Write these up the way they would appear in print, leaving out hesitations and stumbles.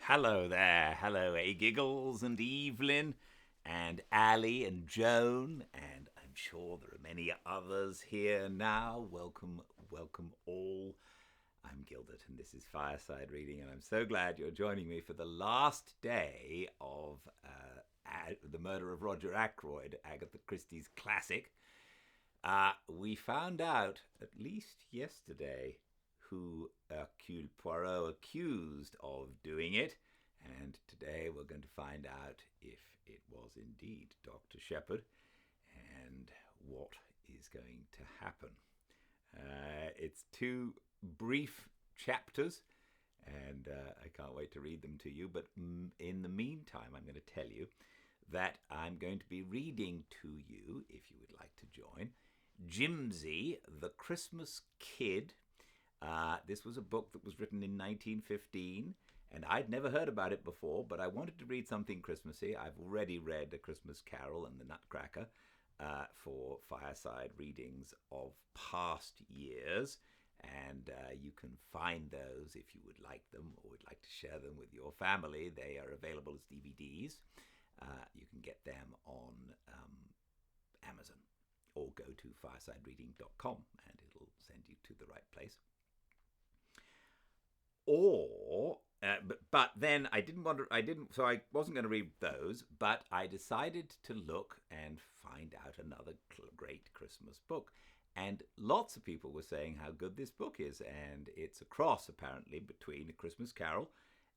Hello there. Hello, Giggles and Evelyn and Ali and Joan, and I'm sure there are many others here now. Welcome all. I'm Gildart, and this is Fireside Reading, and I'm so glad you're joining me for the last day of The Murder of Roger Ackroyd, Agatha Christie's classic. We found out, at least yesterday, who Hercule Poirot accused of doing it, and today we're going to find out if it was indeed Dr. Shepherd and what is going to happen. It's two brief chapters, and I can't wait to read them to you, but in the meantime, I'm going to tell you that I'm going to be reading to you, if you would like to join, Jimsy, the Christmas Kid. This was a book that was written in 1915, and I'd never heard about it before, but I wanted to read something Christmassy. I've already read A Christmas Carol and The Nutcracker for Fireside Readings of past years, and you can find those if you would like them or would like to share them with your family. They are available as DVDs. You can get them on Amazon, or go to firesidereading.com and it'll send you to the right place. But then I wasn't going to read those, but I decided to look and find out another great Christmas book. And lots of people were saying how good this book is, and it's a cross, apparently, between A Christmas Carol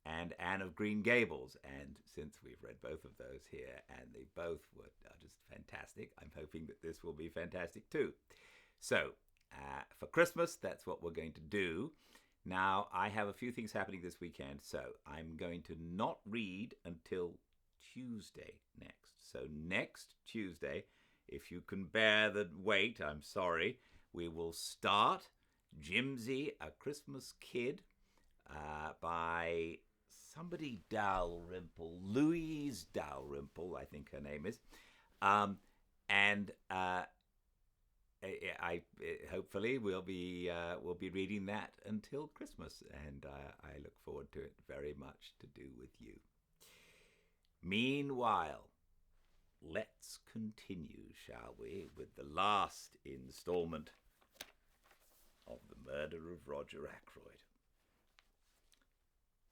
and Anne of Green Gables. And since we've read both of those here, and they both are just fantastic, I'm hoping that this will be fantastic too. So, for Christmas, that's what we're going to do. Now, I have a few things happening this weekend, so I'm going to not read until Tuesday next. So next Tuesday, if you can bear the wait, I'm sorry, we will start Jimsy, A Christmas Kid, by somebody Dalrymple, Louise Dalrymple, I think her name is, and I hopefully we'll be reading that until Christmas, and I look forward to it very much to do with you. Meanwhile, let's continue, shall we, with the last installment of The Murder of Roger Ackroyd.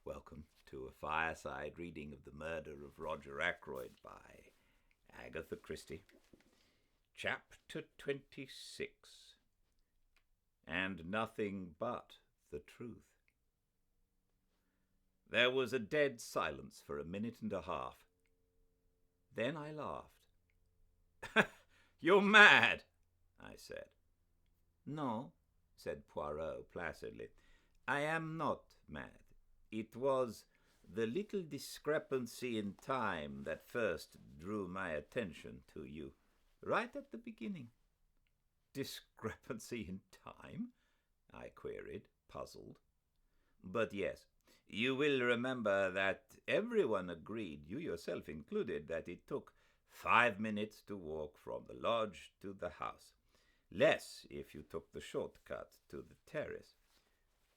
Welcome to a fireside reading of The Murder of Roger Ackroyd by Agatha Christie. Chapter 26, And Nothing But the Truth. There was a dead silence for a minute and a half. Then I laughed. "You're mad," I said. "No," said Poirot placidly. "I am not mad. It was the little discrepancy in time that first drew my attention to you. Right at the beginning." "Discrepancy in time?" I queried, puzzled. "But yes, you will remember that everyone agreed, you yourself included, that it took 5 minutes to walk from the lodge to the house. Less if you took the shortcut to the terrace.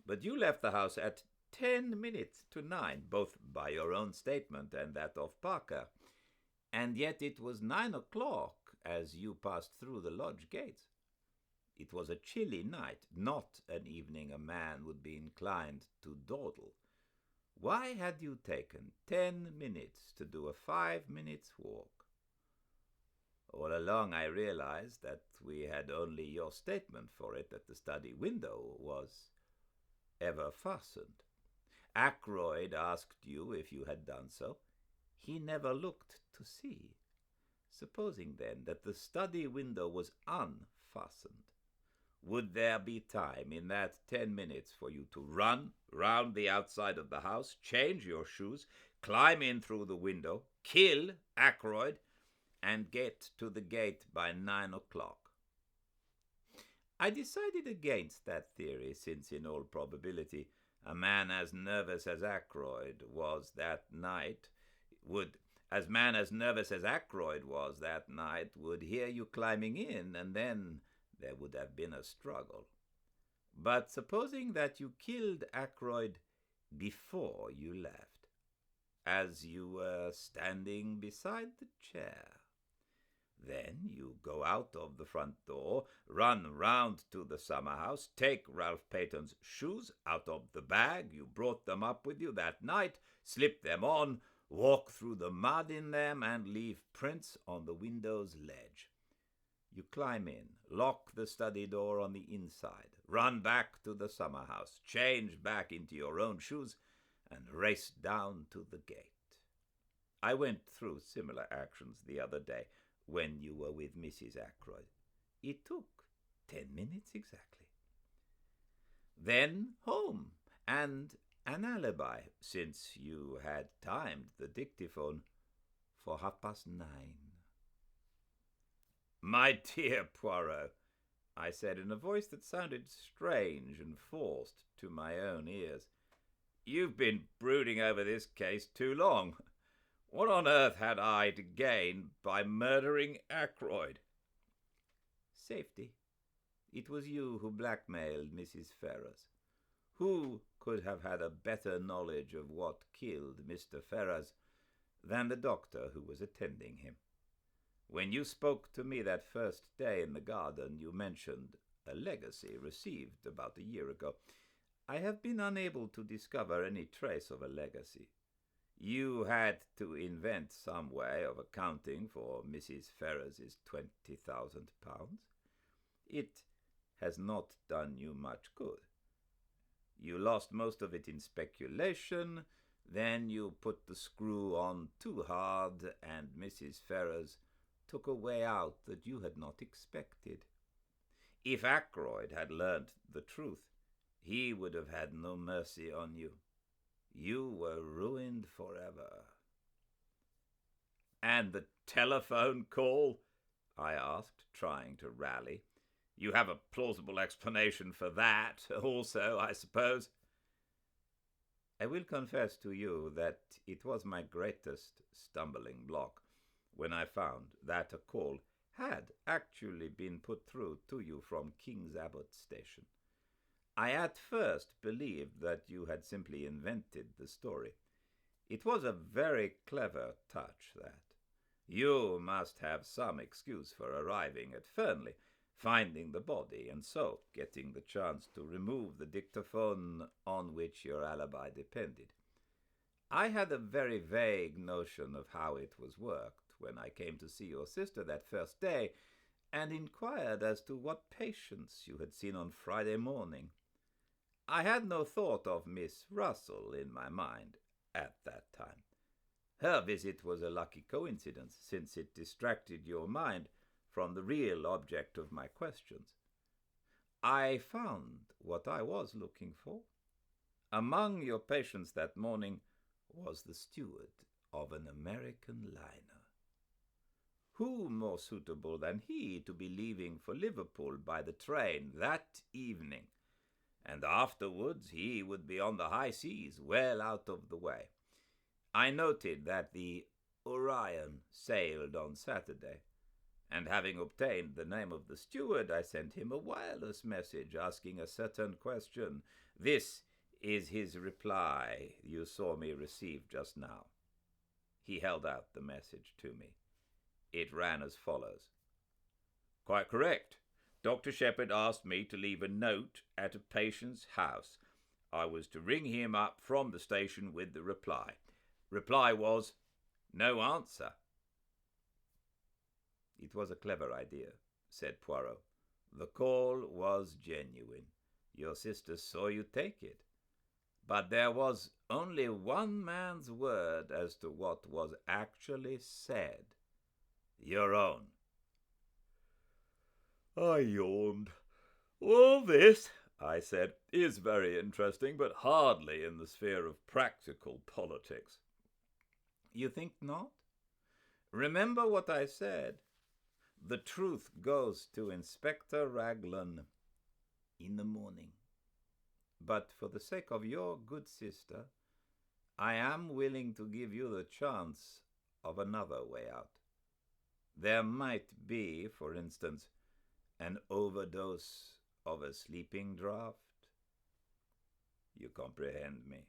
But you left the house at 10 minutes to 9, both by your own statement and that of Parker. And yet it was 9 o'clock as you passed through the lodge gates. It was a chilly night, not an evening a man would be inclined to dawdle. Why had you taken 10 minutes to do a 5 minutes walk? All along I realized that we had only your statement for it that the study window was ever fastened. Ackroyd asked you if you had done so. He never looked to see. Supposing, then, that the study window was unfastened, would there be time in that 10 minutes for you to run round the outside of the house, change your shoes, climb in through the window, kill Ackroyd, and get to the gate by 9 o'clock? I decided against that theory, since in all probability a man as nervous as Ackroyd was that night would hear you climbing in, and then there would have been a struggle. But supposing that you killed Ackroyd before you left, as you were standing beside the chair. Then you go out of the front door, run round to the summer house, take Ralph Peyton's shoes out of the bag you brought them up with you that night, slip them on, walk through the mud in them, and leave prints on the window's ledge. You climb in, lock the study door on the inside, run back to the summer house, change back into your own shoes, and race down to the gate. I went through similar actions the other day when you were with Mrs. Ackroyd. It took 10 minutes exactly. Then home, and an alibi, since you had timed the dictaphone for 9:30. "My dear Poirot," I said in a voice that sounded strange and forced to my own ears, "you've been brooding over this case too long. What on earth had I to gain by murdering Ackroyd?" "Safety. It was you who blackmailed Mrs. Ferrars. Who could have had a better knowledge of what killed Mr. Ferrars than the doctor who was attending him? When you spoke to me that first day in the garden, you mentioned a legacy received about a year ago. I have been unable to discover any trace of a legacy. You had to invent some way of accounting for Mrs. Ferrars's £20,000. It has not done you much good. You lost most of it in speculation, then you put the screw on too hard, and Mrs. Ferrars took a way out that you had not expected. If Ackroyd had learnt the truth, he would have had no mercy on you. You were ruined forever." "And the telephone call?" I asked, trying to rally. "You have a plausible explanation for that also, I suppose?" "I will confess to you that it was my greatest stumbling block when I found that a call had actually been put through to you from King's Abbot Station. I at first believed that you had simply invented the story. It was a very clever touch, that. You must have some excuse for arriving at Fernley, finding the body, and so getting the chance to remove the dictaphone on which your alibi depended. I had a very vague notion of how it was worked when I came to see your sister that first day, and inquired as to what patients you had seen on Friday morning. I had no thought of Miss Russell in my mind at that time. Her visit was a lucky coincidence, since it distracted your mind from the real object of my questions. I found what I was looking for. Among your patients that morning was the steward of an American liner. Who more suitable than he to be leaving for Liverpool by the train that evening? And afterwards he would be on the high seas, well out of the way. I noted that the Orion sailed on Saturday, and having obtained the name of the steward, I sent him a wireless message asking a certain question. This is his reply you saw me receive just now." He held out the message to me. It ran as follows. "Quite correct. Dr. Shepherd asked me to leave a note at a patient's house. I was to ring him up from the station with the reply. Reply was, no answer." "It was a clever idea," said Poirot. "The call was genuine. Your sister saw you take it. But there was only one man's word as to what was actually said. Your own." I yawned. "All this," I said, "is very interesting, but hardly in the sphere of practical politics." "You think not? Remember what I said. The truth goes to Inspector Raglan in the morning. But for the sake of your good sister, I am willing to give you the chance of another way out. There might be, for instance, an overdose of a sleeping draught. You comprehend me.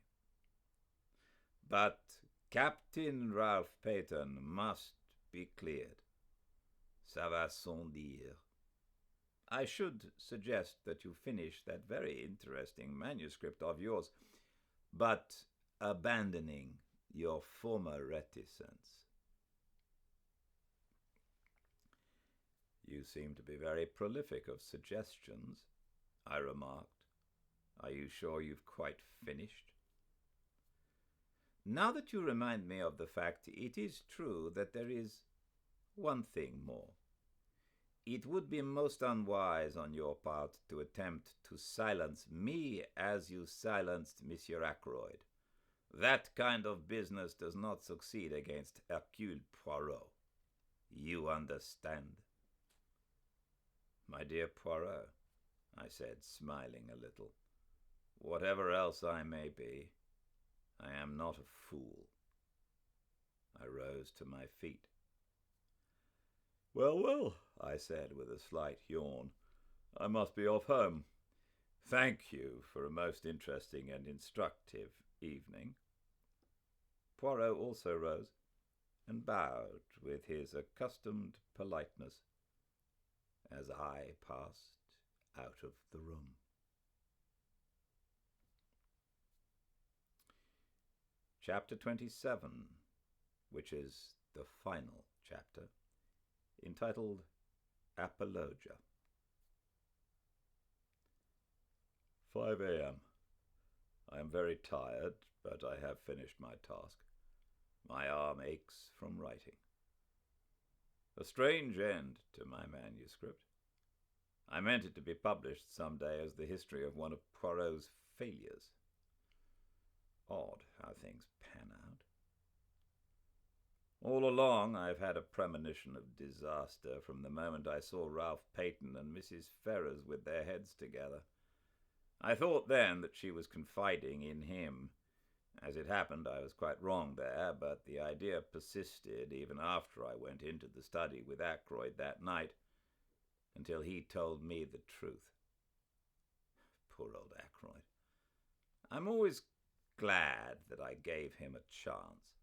But Captain Ralph Peyton must be cleared. Ça va sans dire. I should suggest that you finish that very interesting manuscript of yours, but abandoning your former reticence. You seem to be very prolific of suggestions, I remarked. Are you sure you've quite finished? Now that you remind me of the fact, it is true that there is one thing more. It would be most unwise on your part to attempt to silence me as you silenced Monsieur Ackroyd. That kind of business does not succeed against Hercule Poirot. You understand? My dear Poirot, I said, smiling a little, whatever else I may be, I am not a fool. I rose to my feet. Well, I said with a slight yawn, I must be off home. Thank you for a most interesting and instructive evening. Poirot also rose and bowed with his accustomed politeness as I passed out of the room. Chapter 27, which is the final chapter, entitled Apologia. 5 a.m. I am very tired, but I have finished my task. My arm aches from writing. A strange end to my manuscript. I meant it to be published some day as the history of one of Poirot's failures. Odd how things pan out. All along I've had a premonition of disaster from the moment I saw Ralph Peyton and Mrs. Ferrars with their heads together. I thought then that she was confiding in him. As it happened, I was quite wrong there, but the idea persisted even after I went into the study with Ackroyd that night, until he told me the truth. Poor old Ackroyd. I'm always glad that I gave him a chance.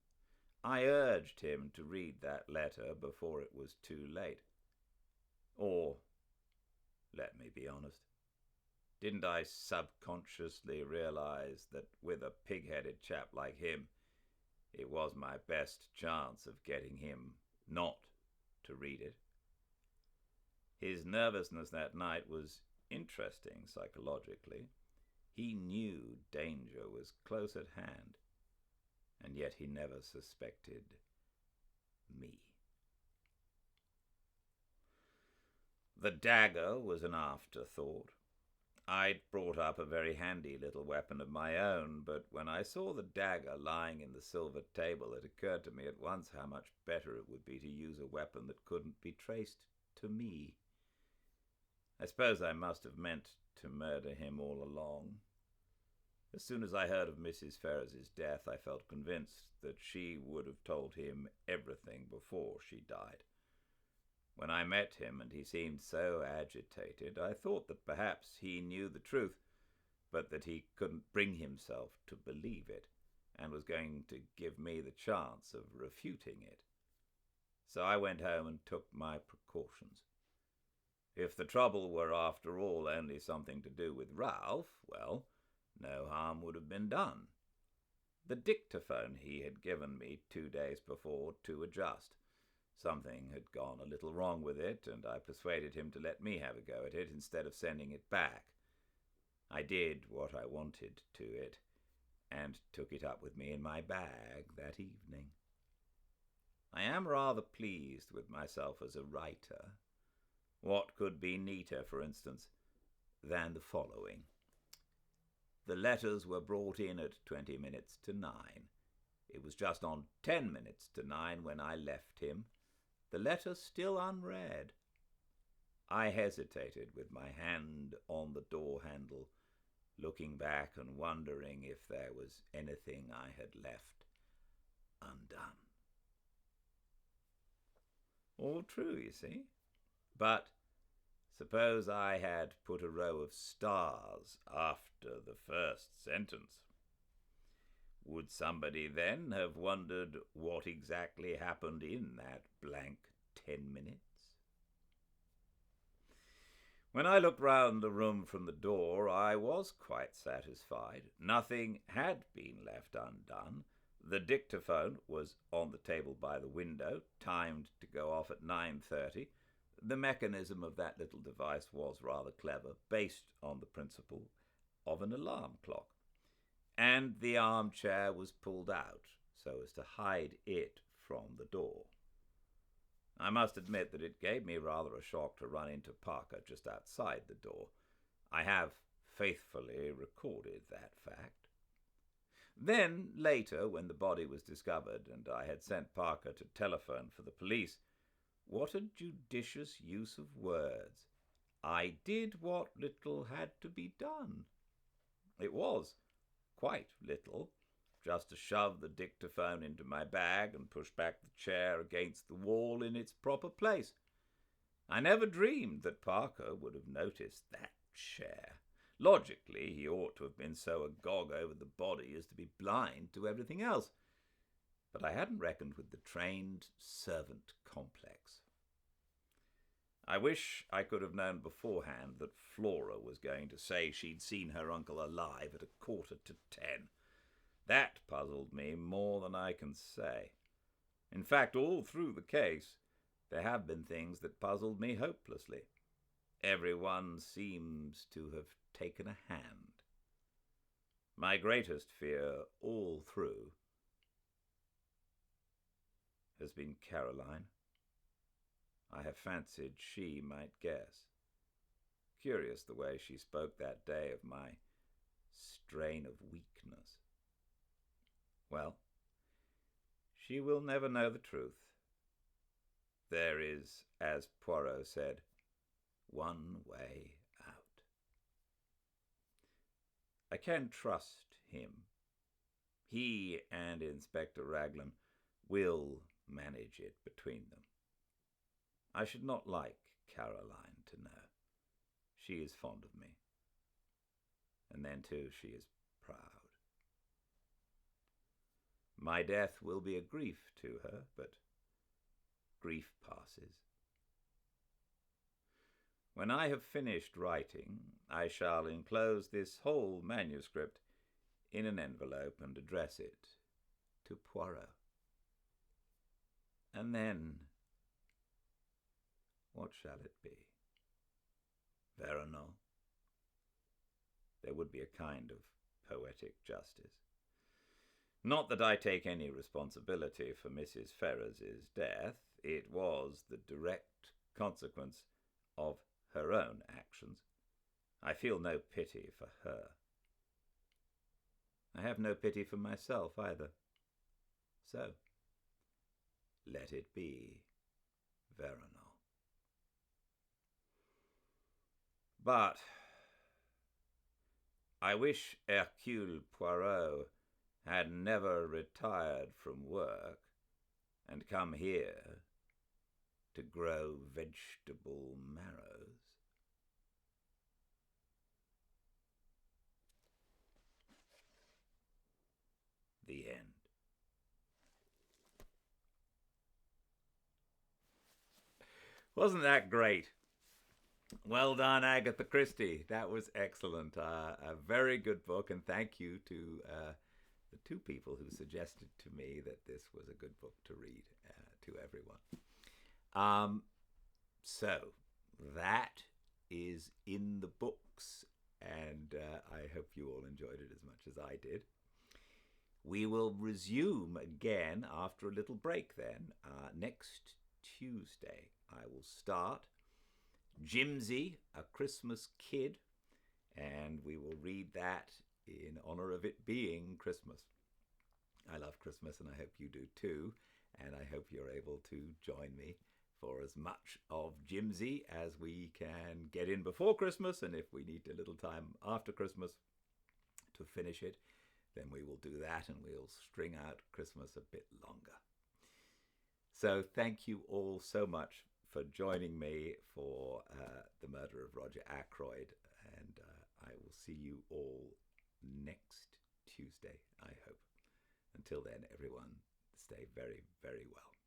I urged him to read that letter before it was too late. Or, let me be honest, didn't I subconsciously realize that with a pig-headed chap like him, it was my best chance of getting him not to read it? His nervousness that night was interesting psychologically. He knew danger was close at hand, and yet he never suspected me. The dagger was an afterthought. I'd brought up a very handy little weapon of my own, but when I saw the dagger lying in the silver table, it occurred to me at once how much better it would be to use a weapon that couldn't be traced to me. I suppose I must have meant to murder him all along. As soon as I heard of Mrs. Ferrars's death, I felt convinced that she would have told him everything before she died. When I met him and he seemed so agitated, I thought that perhaps he knew the truth, but that he couldn't bring himself to believe it, and was going to give me the chance of refuting it. So I went home and took my precautions. If the trouble were after all only something to do with Ralph, well, no harm would have been done. The dictaphone he had given me 2 days before to adjust. Something had gone a little wrong with it, and I persuaded him to let me have a go at it instead of sending it back. I did what I wanted to it, and took it up with me in my bag that evening. I am rather pleased with myself as a writer. What could be neater, for instance, than the following? The letters were brought in at 20 minutes to 9. It was just on 10 minutes to 9 when I left him, the letter still unread. I hesitated with my hand on the door handle, looking back and wondering if there was anything I had left undone. All true, you see. But suppose I had put a row of stars after the first sentence. Would somebody then have wondered what exactly happened in that blank 10 minutes? When I looked round the room from the door, I was quite satisfied. Nothing had been left undone. The dictaphone was on the table by the window, timed to go off at 9:30. The mechanism of that little device was rather clever, based on the principle of an alarm clock. And the armchair was pulled out so as to hide it from the door. I must admit that it gave me rather a shock to run into Parker just outside the door. I have faithfully recorded that fact. Then, later, when the body was discovered and I had sent Parker to telephone for the police, what a judicious use of words. I did what little had to be done. It was quite little, just to shove the dictaphone into my bag and push back the chair against the wall in its proper place. I never dreamed that Parker would have noticed that chair. Logically, he ought to have been so agog over the body as to be blind to everything else. But I hadn't reckoned with the trained servant complex. I wish I could have known beforehand that Flora was going to say she'd seen her uncle alive at 9:45. That puzzled me more than I can say. In fact, all through the case, there have been things that puzzled me hopelessly. Everyone seems to have taken a hand. My greatest fear all through has been Caroline. I have fancied she might guess. Curious the way she spoke that day of my strain of weakness. Well, she will never know the truth. There is, as Poirot said, one way out. I can trust him. He and Inspector Raglan will manage it between them. I should not like Caroline to know. She is fond of me. And then, too, she is proud. My death will be a grief to her, but grief passes. When I have finished writing, I shall enclose this whole manuscript in an envelope and address it to Poirot. And then, what shall it be? Vernon? There would be a kind of poetic justice. Not that I take any responsibility for Mrs. Ferrers's death. It was the direct consequence of her own actions. I feel no pity for her. I have no pity for myself either. So, let it be Vernon. But I wish Hercule Poirot had never retired from work and come here to grow vegetable marrows. The end. Wasn't that great? Well done, Agatha Christie. That was excellent. A very good book, and thank you to the two people who suggested to me that this was a good book to read to everyone. So that is in the books, and I hope you all enjoyed it as much as I did. We will resume again after a little break then. Next Tuesday, I will start Jimsy, A Christmas Kid, and we will read that in honor of it being Christmas. I love Christmas, and I hope you do too, and I hope you're able to join me for as much of Jimsy as we can get in before Christmas, and if we need a little time after Christmas to finish it, then we will do that, and we'll string out Christmas a bit longer. So thank you all so much for joining me for The Murder of Roger Ackroyd, and I will see you all next Tuesday, I hope. Until then, everyone, stay very, very well.